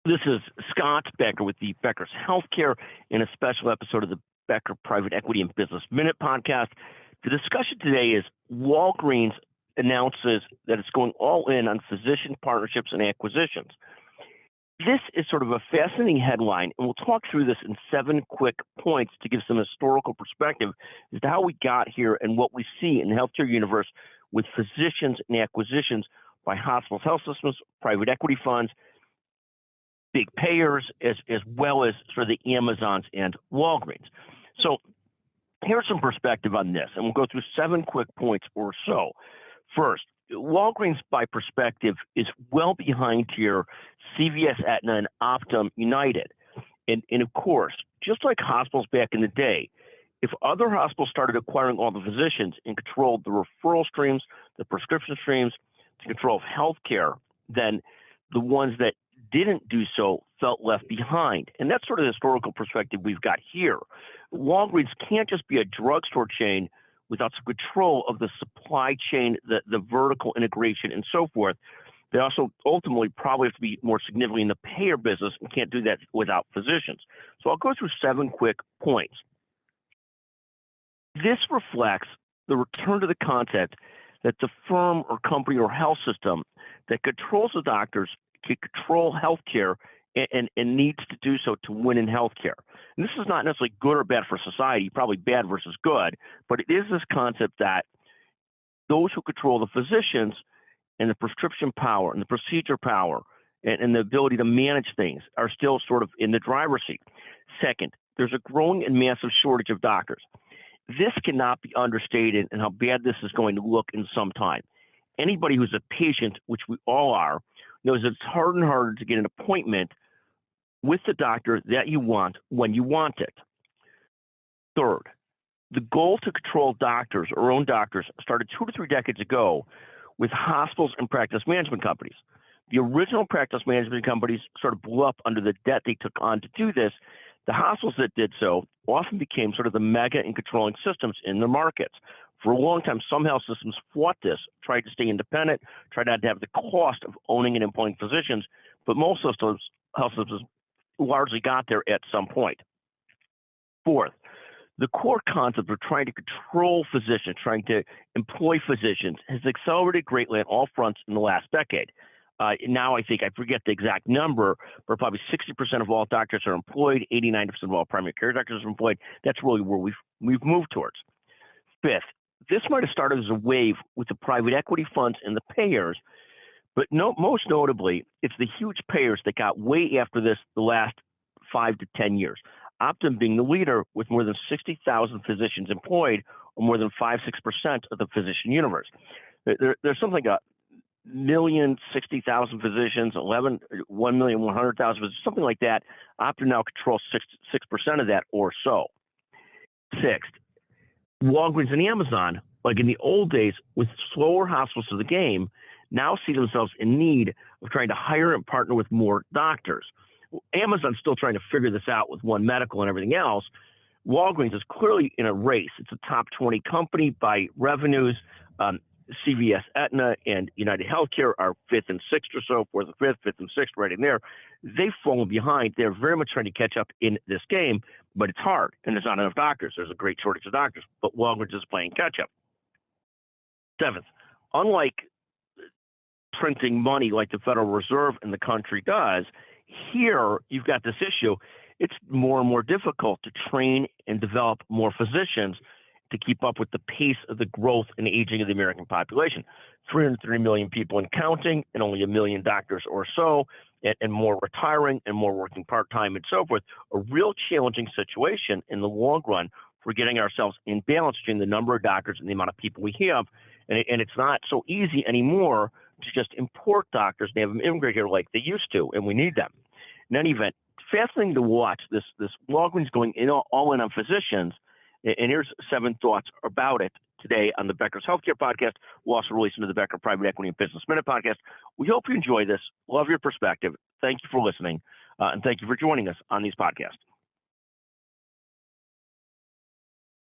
This is Scott Becker with the Becker's Healthcare in a special episode of the Becker Private Equity and Business Minute podcast. The discussion today is Walgreens announces that it's going all in on physician partnerships and acquisitions. This is sort of a fascinating headline, and we'll talk through this in 7 quick points to give some historical perspective as to how we got here and what we see in the healthcare universe with physicians and acquisitions by hospitals, health systems, private equity funds, big payers, as well as sort of the Amazons and Walgreens. So here's some perspective on this, and we'll go through 7 quick points or so. First, Walgreens, by perspective, is well behind here CVS, Aetna, and Optum United. And of course, just like hospitals back in the day, if other hospitals started acquiring all the physicians and controlled the referral streams, the prescription streams, the control of healthcare, then the ones that didn't do so felt left behind. And that's sort of the historical perspective we've got here. Walgreens can't just be a drugstore chain without some control of the supply chain, the vertical integration, and so forth. They also ultimately probably have to be more significantly in the payer business and can't do that without physicians. So I'll go through 7 quick points. This reflects the return to the concept that the firm or company or health system that controls the doctors can control healthcare and needs to do so to win in healthcare. And this is not necessarily good or bad for society, probably bad versus good, but it is this concept that those who control the physicians and the prescription power and the procedure power and the ability to manage things are still sort of in the driver's seat. Second, there's a growing and massive shortage of doctors. This cannot be understated and how bad this is going to look in some time. Anybody who's a patient, which we all are, knows it's harder and harder to get an appointment with the doctor that you want when you want it. Third, the goal to control doctors or own doctors started 2 to 3 decades ago with hospitals and practice management companies. The original practice management companies sort of blew up under the debt they took on to do this. The hospitals that did so often became sort of the mega and controlling systems in the markets. For a long time, some health systems fought this, tried to stay independent, tried not to have the cost of owning and employing physicians, but most systems, health systems largely got there at some point. Fourth, the core concept of trying to control physicians, trying to employ physicians, has accelerated greatly on all fronts in the last decade. Now I think, I forget the exact number, but probably 60% of all doctors are employed, 89% of all primary care doctors are employed. That's really where we've moved towards. Fifth, this might have started as a wave with the private equity funds and the payers, but most notably, it's the huge payers that got way after this the last 5 to 10 years. Optum being the leader with more than 60,000 physicians employed, or more than 5-6% of the physician universe. There's something like 1,060,000 physicians, 1,100,000 physicians, something like that. Optum now controls 6% of that or so. Sixth, Walgreens and Amazon, like in the old days, with slower hospitals to the game, now see themselves in need of trying to hire and partner with more doctors. Amazon's still trying to figure this out with One Medical and everything else. Walgreens is clearly in a race. It's a top 20 company by revenues. CVS, Aetna, and United Healthcare are 5th and 6th or so, 4th and 5th, 5th and 6th, right in there. They've fallen behind. They're very much trying to catch up in this game, but it's hard, and there's not enough doctors. There's a great shortage of doctors, but Walgreens is playing catch-up. 7th, unlike printing money like the Federal Reserve in the country does, here you've got this issue. It's more and more difficult to train and develop more physicians to keep up with the pace of the growth and aging of the American population. 330 million people and counting, and only 1 million doctors or so, and more retiring and more working part-time and so forth. A real challenging situation in the long run for getting ourselves in balance between the number of doctors and the amount of people we have. And it's not so easy anymore to just import doctors and have them immigrate here like they used to, and we need them. In any event, fascinating to watch this Walgreens going all in on physicians. And here's 7 thoughts about it today on the Becker's Healthcare podcast. We'll also release into the Becker Private Equity and Business Minute podcast. We hope you enjoy this. Love your perspective. Thank you for listening, and thank you for joining us on these podcasts.